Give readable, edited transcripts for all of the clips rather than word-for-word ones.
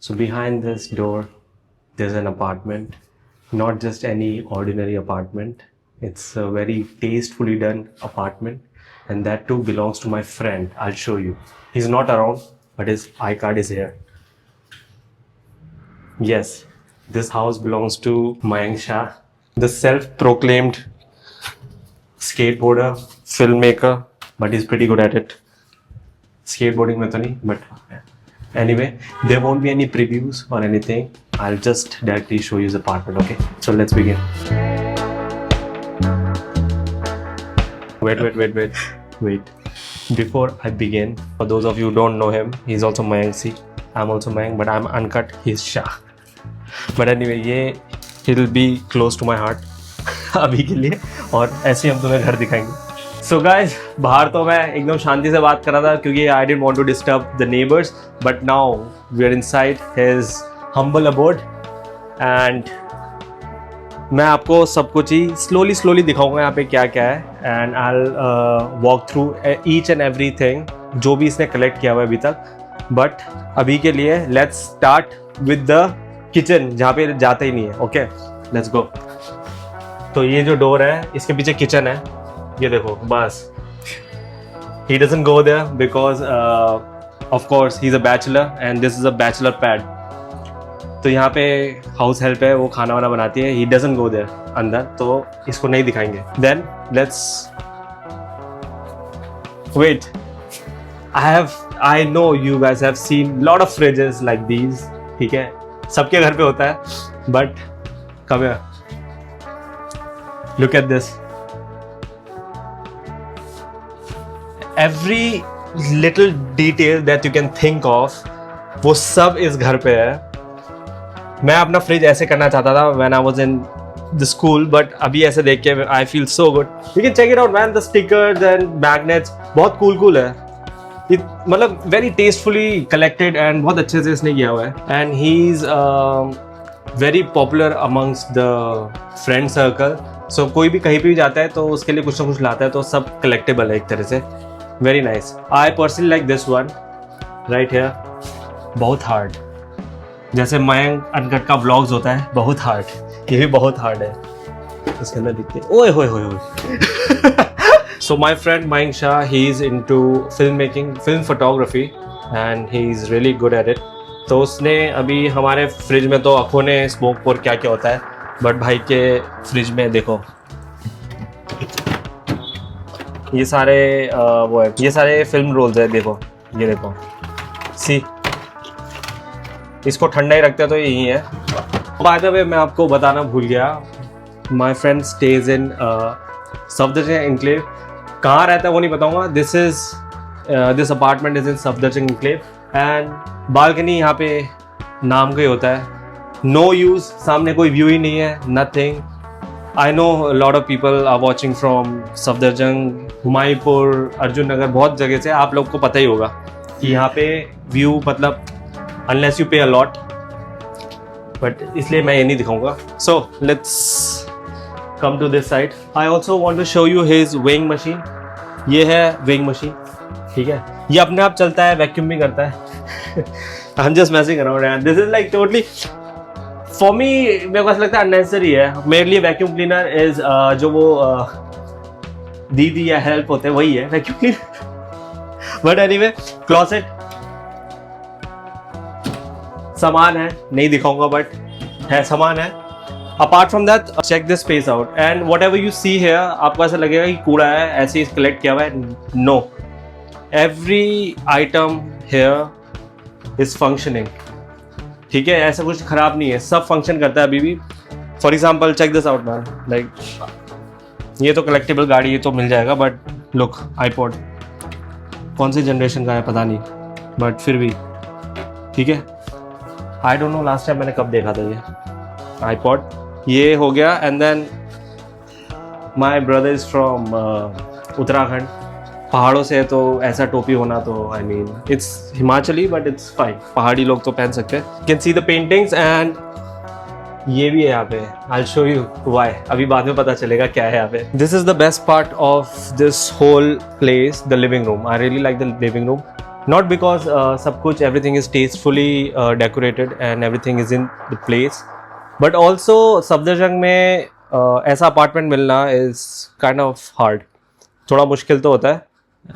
So behind this door, there's an apartment, not just any ordinary apartment. It's a very tastefully done apartment, and that too belongs to my friend. I'll show you. He's not around, but his iCard is here. Yes, this house belongs to Mayank Shah, the self-proclaimed skateboarder, filmmaker, but he's pretty good at it. Skateboarding mein to nahi, but anyway, there won't be any previews or anything. I'll just directly show you the apartment, okay? So let's begin. Wait. Before I begin, for those of you who don't know him, he's also Mayank C. I'm also Mayank, but I'm uncut. He's Shah. But anyway, ये it'll be close to my heart अभी के लिए, और ऐसे ही हम तुम्हें घर दिखाएंगे. So guys, बाहर तो मैं एकदम शांति से बात कर रहा था क्योंकि I didn't want to disturb the neighbors, but now we are inside his humble abode and मैं आपको सब कुछ ही slowly दिखाऊंगा यहाँ पे क्या क्या है, and I'll walk through each and everything जो भी इसने collect किया हुआ है अभी तक. But अभी के लिए let's start with the kitchen जहाँ पे जाते ही नहीं है. Okay, let's go. तो ये जो डोर है इसके पीछे किचन है, ये देखो. बस he doesn't go there because of course he's a bachelor and this is a bachelor pad. तो यहाँ पे हाउस हेल्प है, वो खाना वाना बनाती है. he doesn't go there अंदर, तो इसको नहीं दिखाएंगे. Then let's wait. I know you guys have seen lot of fridges like these. ठीक है, सबके घर पे होता है, but come here. Look at this. Every little detail that you can think of, वो सब इस घर पे है. मैं अपना फ्रिज ऐसे करना चाहता था when I was in the school, but अभी ऐसे देख के I feel so good. You can check it out man, the stickers and magnets बहुत cool है. मतलब very tastefully collected and बहुत अच्छे से इसने किया हुआ है. And he's very popular amongst the friend circle. So कोई भी कहीं पे भी जाता है तो उसके लिए कुछ ना कुछ लाता है, तो सब collectible है एक तरह से. Very nice. I personally like this one right here. बहुत hard. जैसे मयंक अनकट का व्लॉग्स होता है, बहुत हार्ड. ये भी बहुत हार्ड है. इसके अंदर दिखते हैं. ओए होए. So my friend Mayank Shah, he is into filmmaking, film photography, and he is really good at it. तो उसने अभी हमारे फ्रिज में तो अखों ने स्मोक और क्या क्या होता है, बट भाई के फ्रिज में देखो ये सारे वो है, ये सारे फिल्म रोल्स है. देखो ये देखो, सी इसको ठंडा ही रखते हैं तो यही है. बाय द वे मैं आपको बताना भूल गया, my friend stage in Safdarjung enclave. कहाँ रहता है वो नहीं बताऊंगा. This apartment is in Safdarjung enclave and balcony यहाँ पे नाम का ही होता है. नो यूज, सामने कोई व्यू ही नहीं है, nothing. I know lot of people are watching from Safdarjung, Humayunpur, Arjun Nagar, बहुत जगह से. आप लोग को पता ही होगा कि यहाँ पे व्यू मतलब अनलेस यू पे अ लॉट, बट इसलिए मैं ये नहीं दिखाऊंगा. So let's come to this side. I also want to show you his weighing machine. ये है वेइंग मशीन, ठीक है. ये अपने आप चलता है, वैक्यूम भी करता है. I am just messing around and this is like totally for me, मेरे को ऐसा लगता है अननेसेसरी है. मेरे लिए वैक्यूम क्लीनर इज जो वो दीदी या हेल्प होते हैं वही है vacuum cleaner. But anyway, closet सामान है, नहीं दिखाऊंगा बट है, सामान है. Apart from that, check this space out and whatever you see here, आपको ऐसा लगेगा कि कूड़ा है, ऐसे ही कलेक्ट किया हुआ है. No, every item here is functioning. ठीक है, ऐसा कुछ खराब नहीं है, सब फंक्शन करता है अभी भी. For example check this out man, like ये तो कलेक्टेबल गाड़ी, ये तो मिल जाएगा, बट लुक आईपॉड कौन सी जनरेशन का है पता नहीं, बट फिर भी ठीक है. I don't know last time मैंने कब देखा था ये आईपॉड. ये हो गया. And then my brother is from Uttarakhand, पहाड़ों से है, तो ऐसा टोपी होना तो I mean it's Himachali but it's fine. पहाड़ी लोग तो पहन सकते हैं. Can see the paintings and ये भी है यहाँ पे. आई शो यू व्हाई, अभी बाद में पता चलेगा क्या है यहाँ पे. This is the best part of this whole place, the living room. I really like the living room. Not because सब कुछ everything is tastefully decorated and everything is in the place, but also Safdarjung में ऐसा apartment मिलना is kind of hard, थोड़ा मुश्किल तो होता है.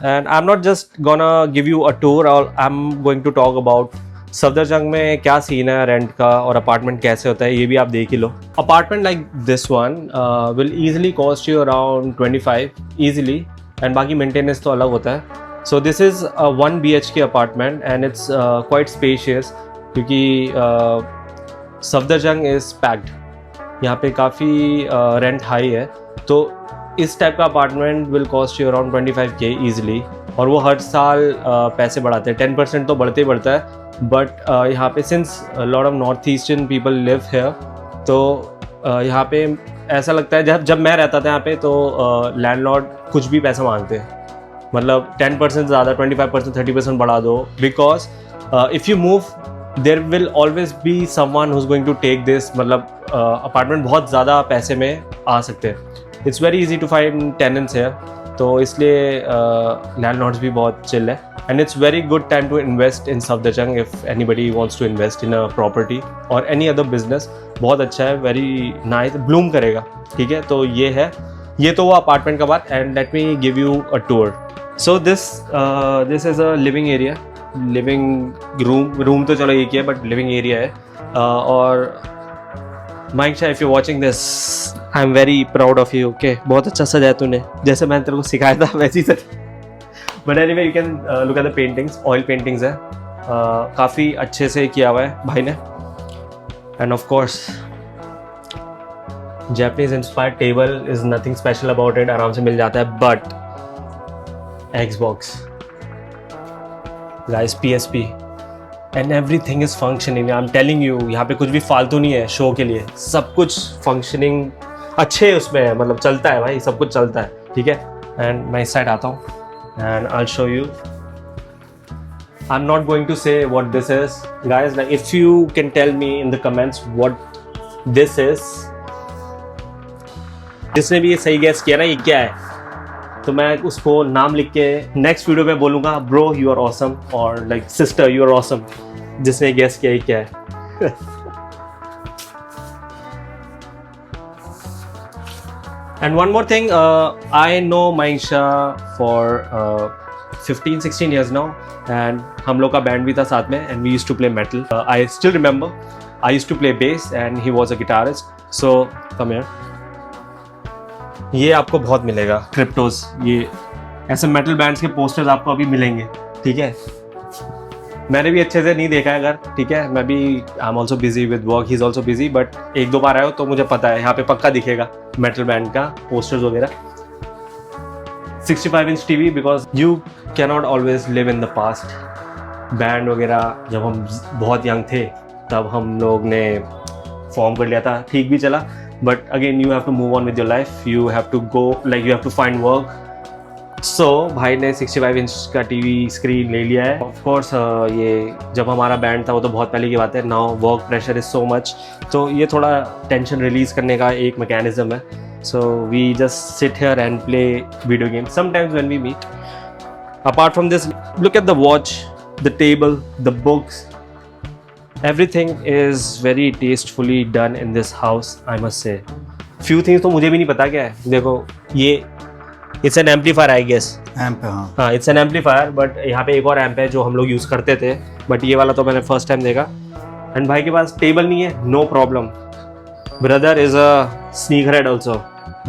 And I am not just gonna give you a tour, और I am going to talk about Safdarjung में क्या सीन है रेंट का और अपार्टमेंट कैसे होता है, ये भी आप देख ही लो. Apartment like this one will easily cost you around 25 easily, and बाकी मेंटेनेंस तो अलग होता है. So this is a 1 BHK apartment and it's quite spacious, क्योंकि सफदरजंग इज़ पैक्ड, यहाँ पे काफ़ी रेंट हाई है. तो इस टाइप का apartment will cost you around 25K easily, और वो हर साल पैसे बढ़ाते हैं. 10% तो बढ़ते ही बढ़ता है, बट यहाँ पे since lot of north eastern people live here, तो यहाँ पे ऐसा लगता है जब मैं रहता था यहाँ पे तो लैंडलॉर्ड कुछ भी पैसा मांगते हैं, मतलब 10% ज़्यादा, 25%, 30% बढ़ा दो, because if you move there will always be someone who is going to take this. मतलब अपार्टमेंट बहुत ज़्यादा पैसे में आ सकते हैं. It's very easy to find tenants है, तो इसलिए लैंडलॉर्ड्स भी बहुत चिल है. And it's very good time to invest in Safdarjung if anybody wants to invest in a property और एनी अदर बिजनेस. बहुत अच्छा है, वेरी नाइस, ब्लूम करेगा. ठीक है, तो ये है, ये तो वो अपार्टमेंट का बात. And let me give you a tour. So this is a living area, living room तो चलो एक ही है, बट लिविंग एरिया है. और Mainsha, if you watching this, I am very proud of you. Okay, बहुत अच्छा सजाया तूने, जैसे मैंने तेरे को सिखाया था वैसे ही सजा. But anyway, you can look at the paintings, oil paintings है, काफ़ी अच्छे से किया हुआ है भाई ने. End of course Japanese inspired table is nothing special about it, आराम से मिल जाता है. But Xbox, guys, PSP, and everything is functioning. I'm telling you, यहाँ पे कुछ भी फालतू नहीं है शो के लिए, सब कुछ फंक्शनिंग अच्छे उसमें है, मतलब चलता है भाई, सब कुछ चलता है. ठीक है, एंड मैं इस साइड आता हूँ and I'll show you. I'm not going to say what this is, guys. Like, if you can tell me in the comments what this is, जिसने भी ये सही गैस किया ना ये क्या है, तो मैं उसको नाम लिख के नेक्स्ट वीडियो में बोलूँगा, ब्रो यू आर ऑसम, और like sister you are awesome, जिसने गेस किया ये क्या है. And one more thing, I know Mainsha for 15-16 years now, and हम लोग का बैंड भी था साथ में, and we used to play metal. I still remember I used to play bass and he was a guitarist. So come here, ये आपको बहुत मिलेगा, क्रिप्टोज, ये ऐसे मेटल बैंड्स के पोस्टर्स आपको अभी मिलेंगे. ठीक है, मैंने भी अच्छे से नहीं देखा है अगर, ठीक है, मैं भी I am also busy with work, he is also busy, but 1-2 बार आए हो तो मुझे पता है यहाँ पे पक्का दिखेगा मेटल बैंड का पोस्टर्स वगैरह. 65-inch TV, because you cannot always live in the past. Band वगैरह जब हम बहुत यंग थे तब हम लोग ने फॉर्म कर लिया था, ठीक भी चला, but again you have to move on with your life, you have to go, like you have to find work. So भाई ने 65-inch का TV स्क्रीन ले लिया है. Of course ये जब हमारा बैंड था वो तो बहुत पहले की बात है. Now work pressure is so much, तो ये थोड़ा टेंशन रिलीज करने का एक मैकेनिज्म है. So we just sit here and play video games sometimes when we meet. Apart from this, look at the watch, the table, the books. Everything is very tastefully done in this house, I must say. Few things तो मुझे भी नहीं पता क्या है. देखो ये it's an amplifier, I guess. Amp, हाँ, it's an amplifier, but यहाँ पे एक और एम्प है जो हम लोग यूज़ करते थे, बट ये वाला तो मैंने फर्स्ट टाइम देखा. एंड भाई के पास टेबल नहीं है, no problem. Brother is a sneakerhead also,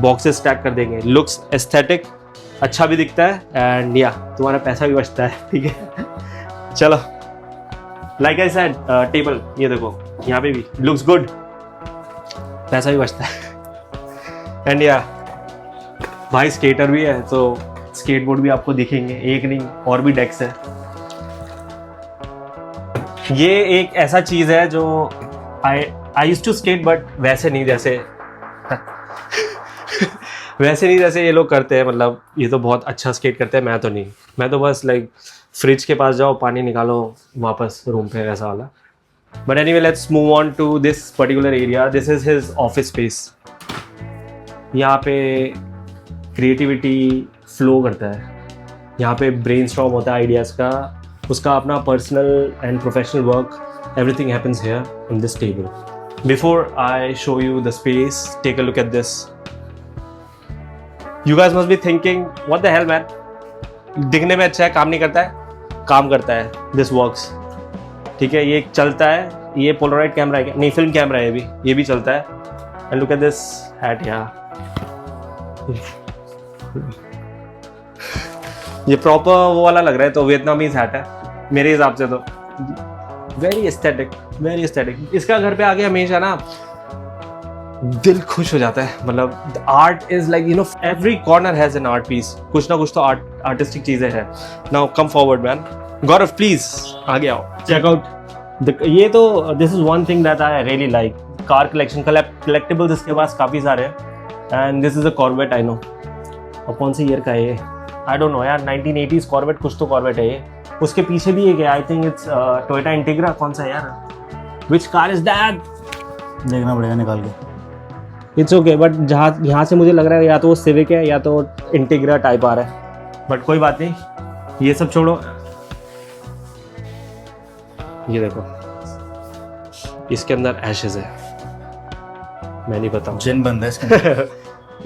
boxes stack कर देंगे. लुक्स एस्थेटिक, अच्छा भी दिखता है, एंड या तुम्हारा पैसा भी बचता है. ठीक है, चलो. लाइक आई सेड, टेबल ये देखो, यहाँ पे भी लुक्स गुड, पैसा भी बचता है. एंड या भाई स्केटर भी है, तो स्केटबोर्ड भी आपको दिखेंगे, एक नहीं और भी डेक्स है. ये एक ऐसा चीज है जो I used to skate, but वैसे नहीं जैसे वैसे नहीं जैसे ये लोग करते हैं. मतलब ये तो बहुत अच्छा स्केट करते हैं, मैं तो नहीं. मैं तो बस लाइक फ्रिज के पास जाओ, पानी निकालो, वापस रूम पे, ऐसा वाला. But anyway, let's move on to this particular area. This is his office space. यहाँ पे क्रिएटिविटी फ्लो करता है, यहाँ पे ब्रेनस्टॉर्म होता है आइडियाज़ का, उसका अपना personal and professional work, everything happens here in this table. Before I show you the space, take a look at this. You guys must be thinking, what the hell man? दिखने में अच्छा है, काम नहीं करता है? काम करता है. This works. ठीक है, ये चलता है. ये पोलराइड कैमरा है, नहीं फिल्म कैमरा है ये भी चलता है. And look at this hat यहाँ. ये प्रॉपर वो वाला लग रहा है, तो वियतनामीज हैट है मेरे हिसाब से तो. Very aesthetic. इसका घर पे आके हमेशा ना दिल खुश हो जाता है. मतलब art is like you know every corner has an art piece. कुछ ना कुछ तो आर्टिस्टिक चीजें हैं. Now come forward man. Gaurav please आगे आओ. चेक आउट ये तो this is one thing that I really like. Car collection collectibles इसके पास काफी सारे हैं. And this is a Corvette. I know. और कौन सी ईयर का है ये? आई डोंट नो यार. 1980s कॉर्वेट, कुछ तो कॉर्वेट है ये. उसके पीछे भी एक है, आई थिंक इट्स टोयोटा इंटीग्रा. कौन सा यार? Which car is that? देखना पड़ेगा निकाल के. इट्स ओके, बट जहाँ यहाँ से मुझे लग रहा है या तो वो सिविक है या तो इंटीग्रा टाइप आ रहा है. बट कोई बात नहीं, ये सब छोड़ो. ये देखो, इसके अंदर एशेज है. मैं नहीं बताऊँ, जिन बंद है इसके अंदर.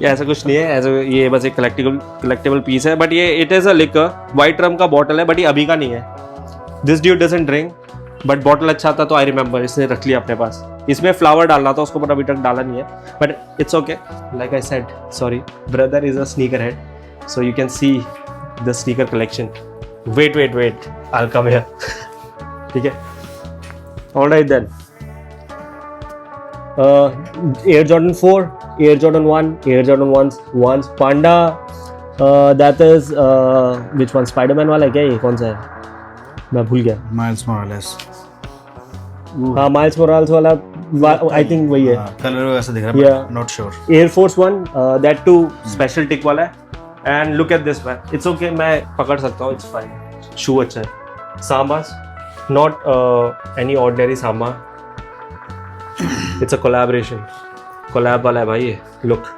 ये ऐसा कुछ नहीं है. ऐसा ये बस एक कलेक्टिबल पीस है. बट ये it is a liquor. White rum का बॉटल है, बट ये अभी का नहीं है. This dude doesn't drink, but bottle अच्छा था तो आई रिमेंबर इसने रख लिया अपने पास. इसमें फ्लावर डालना था उसको, पर अभी तक डाला नहीं है. But it's okay. Like I said, sorry, brother is a sneaker head, so you can see the sneaker collection. Wait I will come here. ठीक है, alright then. Air Jordan 4, Air Jordan 1, Air Jordan 1s, Panda, that is which one? Spider-Man वाला है क्या? ये कौन सा है? मैं भूल गया. Miles Morales. हाँ, माइल्स मोरालेस वाला आई थिंक वही है. कलर वैसा दिख रहा है, not sure. Air Force 1, that too special tick वाला है. And look at this man. It's okay, मैं पकड़ सकता हूँ. It's fine. शू अच्छा है. Sambas, not any ordinary Samba. It's a collaboration. Collab वाला है भाई ये. Look.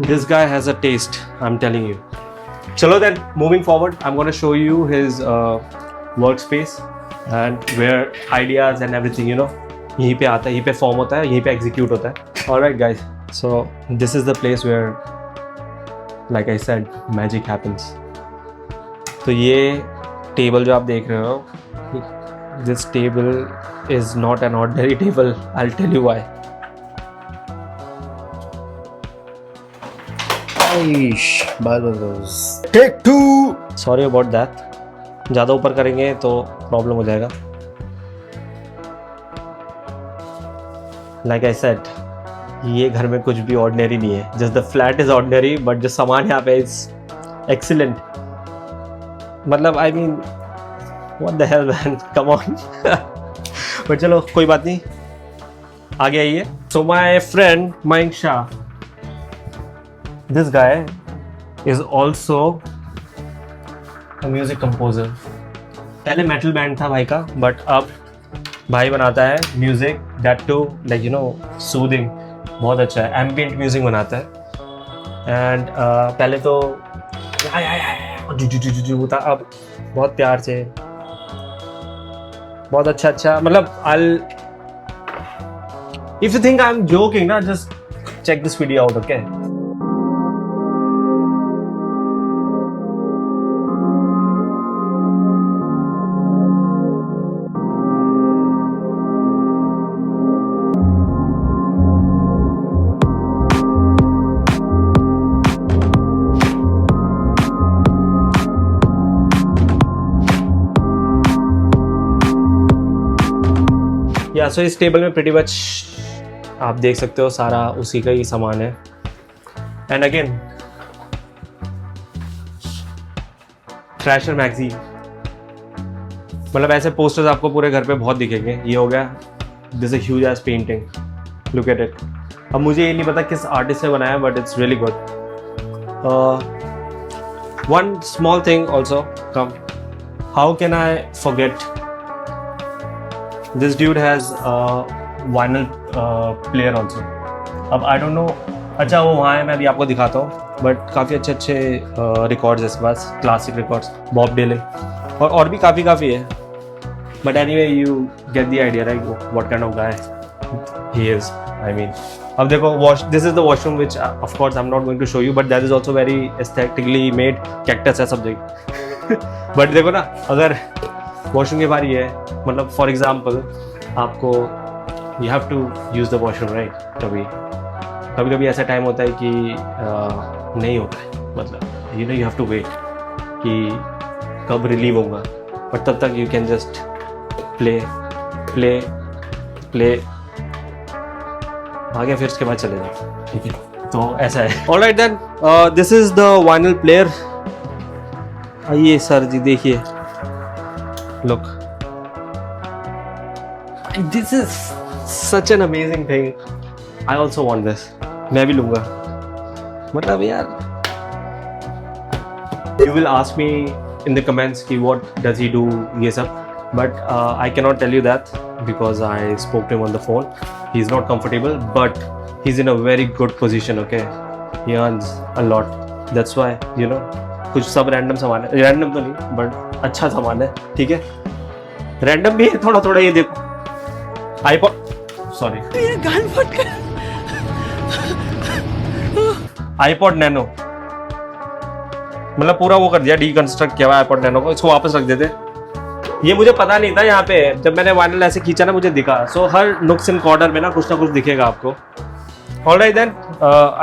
This guy has a taste. I'm telling you. चलो then, moving forward, I'm going to show you his workspace and where ideas and everything, you know, यहीं पे आता है, यहीं पे form होता है, यहीं पे execute होता है. Alright guys, so this is the place where, like I said, magic happens. तो ये table जो आप देख रहे हो, this table is not an ordinary table. I'll tell you why. Take 2. Sorry about that. ज़्यादा ऊपर करेंगे तो प्रॉब्लम हो जाएगा. Like I said, ये घर में कुछ भी ऑर्डिनरी नहीं है. Just the flat is ordinary, but जो सामान यहाँ पे is excellent. मतलब I mean, what the hell man? Come on. But चलो कोई बात नहीं, आगे आइए. So my friend Mayank Shah, this guy is also a music composer. पहले मेटल बैंड था भाई का, बट अब भाई बनाता है music that too like you know soothing. बहुत अच्छा है. एम्बिएंट म्यूजिक बनाता है. एंड पहले तो होता, अब बहुत प्यार से, बहुत अच्छा. मतलब if you think I'm joking ना, just check this video out, okay? या सो इस टेबल में प्रीटी मच आप देख सकते हो सारा उसी का ही सामान है. And again thresher magazine. मतलब ऐसे पोस्टर्स आपको पूरे घर पे बहुत दिखेंगे. ये हो गया, this a huge ass painting. Look at it. अब मुझे ये नहीं पता किस आर्टिस्ट ने बनाया, but it's really good. One small thing also, come, how can I forget, this dude has a vinyl player also. अब I don't know, अच्छा वो वहाँ है, मैं अभी आपको दिखाता हूँ. बट काफ़ी अच्छे रिकॉर्ड्स है इसके पास, क्लासिक रिकॉर्ड्स. बॉब डिलन, और भी काफ़ी है, but anyway you get the idea right what kind of guy he is. I mean अब देखो wash, this is the washroom which of course I am not going to show you, but that is also very aesthetically made, cactus है सब जगह। But देखो ना, अगर washroom की बारी है, मतलब फॉर एग्जाम्पल आपको you have to use the washroom right, कभी कभी ऐसा टाइम होता है कि नहीं होता है, मतलब you know you have to wait कि कब रिलीव होगा, बट तब तक you can just play play play, आगे फिर उसके बाद चले जाओ, ठीक है, तो ऐसा है। Alright then, this is the vinyl player. आइए सर जी देखिए, look, this is such an amazing thing, I also want this, मैं भी लूंगा। मतलब यार, you will ask me in the comments कि व्हाट डज ही डू ये सब, but I cannot tell you that because I spoke to him on the phone. He's not comfortable, but he's in a very good position, okay? He earns a lot. That's why, you know, कुछ सब random सामान है, random तो नहीं but अच्छा सामान है, ठीक है, रैंडम भी है थोड़ा थोड़ा। ये देखो आईपॉड, सॉरी आईपॉड नैनो, मतलब पूरा वो कर दिया, डीकंस्ट्रक्ट किया हुआ आईपॉड नैनो को, इसको वापस रख देते। ये मुझे पता नहीं था, यहाँ पे जब मैंने वाइनल ऐसे खींचा ना मुझे दिखा। सो हर नुक्स इन कॉर्नर में ना कुछ दिखेगा आपको। Alright then,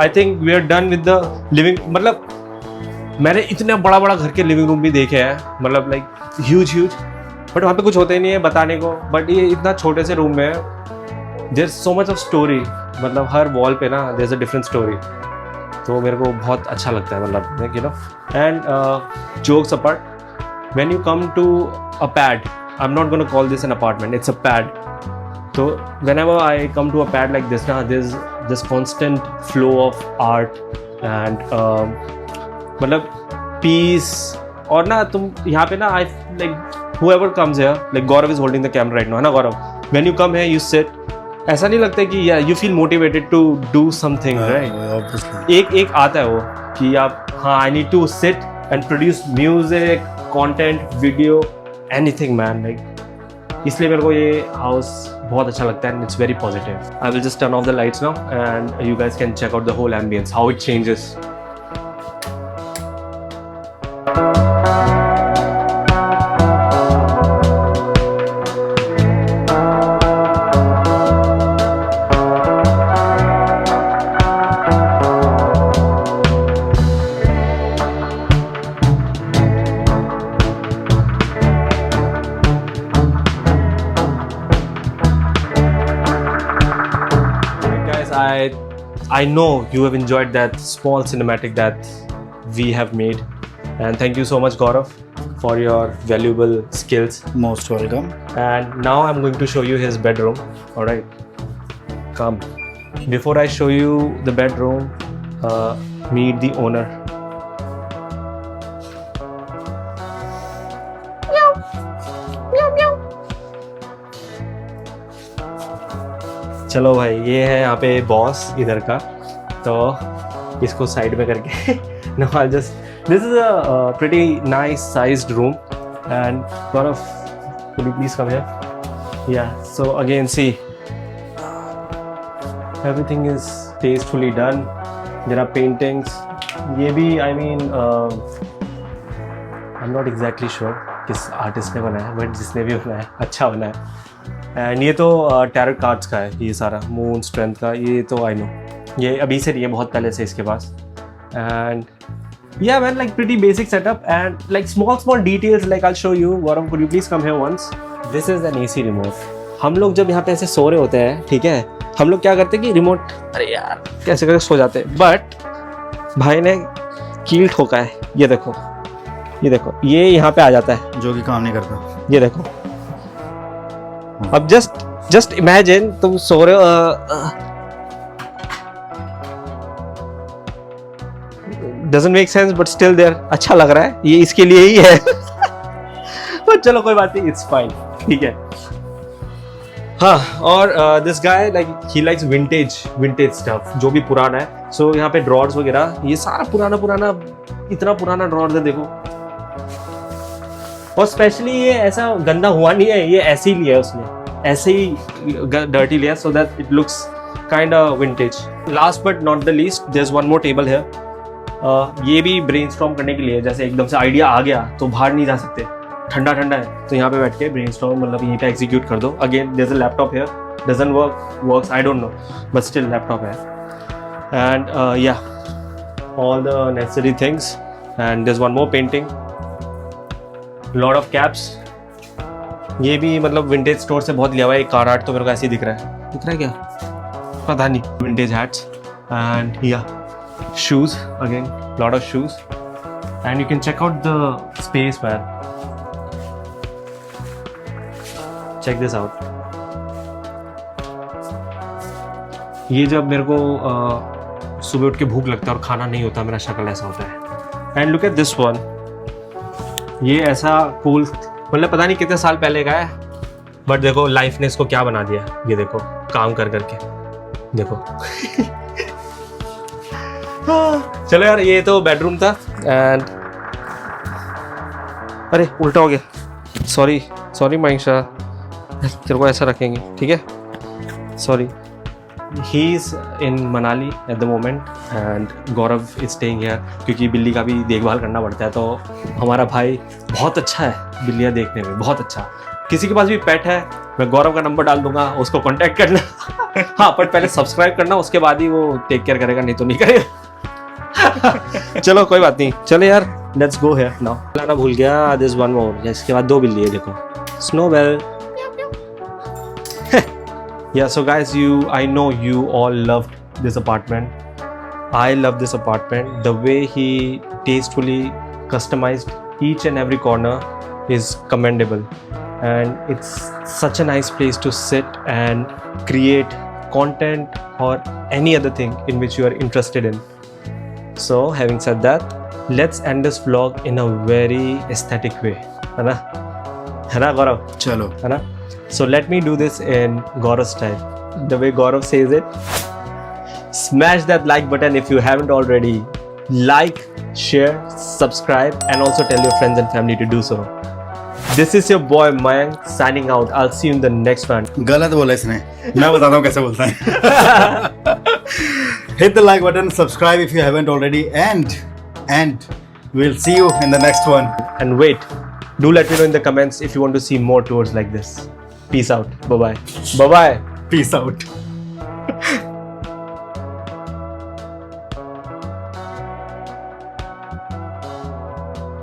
I think we are done with the living. मतलब मैंने इतना बड़ा बड़ा घर के लिविंग रूम भी देखे हैं, मतलब लाइक ह्यूज, बट वहाँ पे कुछ होता ही नहीं है बताने को। बट ये इतना छोटे से रूम में there is so much of story, मतलब हर वॉल पे ना there is a different story, तो मेरे को बहुत अच्छा लगता है, मतलब you know. And jokes apart, when you come to a pad, I'm not going to call this an apartment, it's a pad. So whenever I come to a pad like this, now there's this constant flow of art and मतलब peace, और ना तुम यहाँ पे ना I like whoever comes here, like Gaurav is holding the camera right now, है ना Gaurav? When you come here, you sit, ऐसा नहीं लगता कि yeah you feel motivated to do something, right? Obviously. एक आता है वो कि आप हाँ I need to sit and produce music, content, video, anything man, like इसलिए मेरे को ये हाउस बहुत अच्छा लगता है, and it's very positive. I will just turn off the lights now and you guys can check out the whole ambience, how it changes. I know you have enjoyed that small cinematic that we have made, and thank you so much Gaurav for your valuable skills. Most welcome. And now I'm going to show you his bedroom. All right, come. Before I show you the bedroom, meet the owner. चलो भाई, ये है यहाँ पे boss इधर का, तो इसको साइड में करके no I just, this is a pretty nice sized room. And Gaurav, could you please come here? Yeah, so again see, everything is tastefully done. There are paintings. ये भी I mean I'm not exactly sure किस artist ने बनाया, but जिसने भी बनाया अच्छा बनाया। एंड ये तो टैरो कार्ड्स का है, ये सारा मून स्ट्रेंथ का, ये तो आई नो, ये अभी से नहीं है, बहुत पहले से इसके पास। And yeah man, like pretty basic setup and like small details, like I'll show you. Gaurav, could you please come here once? This is an AC remote. हम लोग जब यहाँ पे ऐसे सो रहे होते हैं, ठीक है, हम लोग क्या करते हैं कि रिमोट, अरे यार कैसे करके सो जाते हैं, बट भाई ने कील ठोका है, ये देखो, ये देखो, ये यहाँ पे आ जाता है, जो कि काम नहीं करता। ये देखो। अब जस्ट इमेजिन तुम सो रहे हो, doesn't make sense but still there, अच्छा लग रहा है, ये इसके लिए ही है। पर चलो कोई बात नहीं, it's fine, ठीक है। हाँ, और this guy like he likes vintage stuff, जो भी पुराना है। So यहाँ पे ड्रॉर्स वगैरह, ये सारा पुराना इतना पुराना ड्रॉर है, देखो और स्पेशली ये ऐसा गंदा हुआ नहीं है, ये ऐसे ही लिया है उसने, ऐसे ही डर्टी लिया so that it looks kind of vintage. Last but not the least, there is one more table here. ये भी ब्रेनस्टॉर्म करने के लिए, जैसे एकदम से आइडिया आ गया तो बाहर नहीं जा सकते, ठंडा ठंडा है, तो यहाँ पे बैठ के ब्रेनस्टॉर्म मतलब यहीं पे एग्जीक्यूट कर दो। Again there is a laptop here, doesn't works I don't know, but still laptop है। एंड या all the necessary things, and there's one more painting, lot of caps। ये भी मतलब विंटेज स्टोर से बहुत लिया हुआ है। एक कार आर्ट तो मेरे को ऐसे ही दिख रहा है क्या पता नहीं, विंटेज हैट्स एंड या shoes, again lot of shoes, and you can check out the space man, check this out। ये जब मेरे को सुबह उठ के भूख लगता है और खाना नहीं होता, मेरा शक्ल ऐसा होता है। And look at this one, ये ऐसा कूल, मतलब पता नहीं कितने साल पहले का है, बट देखो लाइफ ने इसको क्या बना दिया। ये देखो काम कर करके देखो। चलो यार, ये तो बेडरूम था। एंड अरे उल्टा हो गया, सॉरी माइशा, तेरे को ऐसा रखेंगे ठीक है, sorry. He is in Manali at the moment and Gaurav is staying here क्योंकि बिल्ली का भी देखभाल करना पड़ता है। तो हमारा भाई बहुत अच्छा है बिल्लियाँ देखने में, बहुत अच्छा। किसी के पास भी पेट है, मैं गौरव का नंबर डाल दूंगा, उसको कांटेक्ट करना। हाँ, पर पहले सब्सक्राइब करना, उसके बाद ही वो टेक केयर करेगा, नहीं तो नहीं करेगा। चलो कोई बात नहीं, चलो यार लेट्स गो हियर नाउ। लाना भूल गया, दिस वन मोर, इसके बाद 2 बिल्ली है देखो, स्नोबेल। Yeah, so guys, I know you all loved this apartment. I love this apartment. The way he tastefully customized each and every corner is commendable. And it's such a nice place to sit and create content or any other thing in which you are interested in. So, having said that, let's end this vlog in a very aesthetic way. है ना Gaurav? चलो है ना? So let me do this in Gaurav style. The way Gaurav says it. Smash that like button if you haven't already. Like, share, subscribe, and also tell your friends and family to do so. This is your boy Mayank signing out. I'll see you in the next one. गलत बोला इसने, मैं बताता हूँ कैसे बोलता है। Hit the like button, subscribe if you haven't already, and we'll see you in the next one. And wait, do let me know in the comments if you want to see more tours like this. Peace out. Bye bye. Peace out.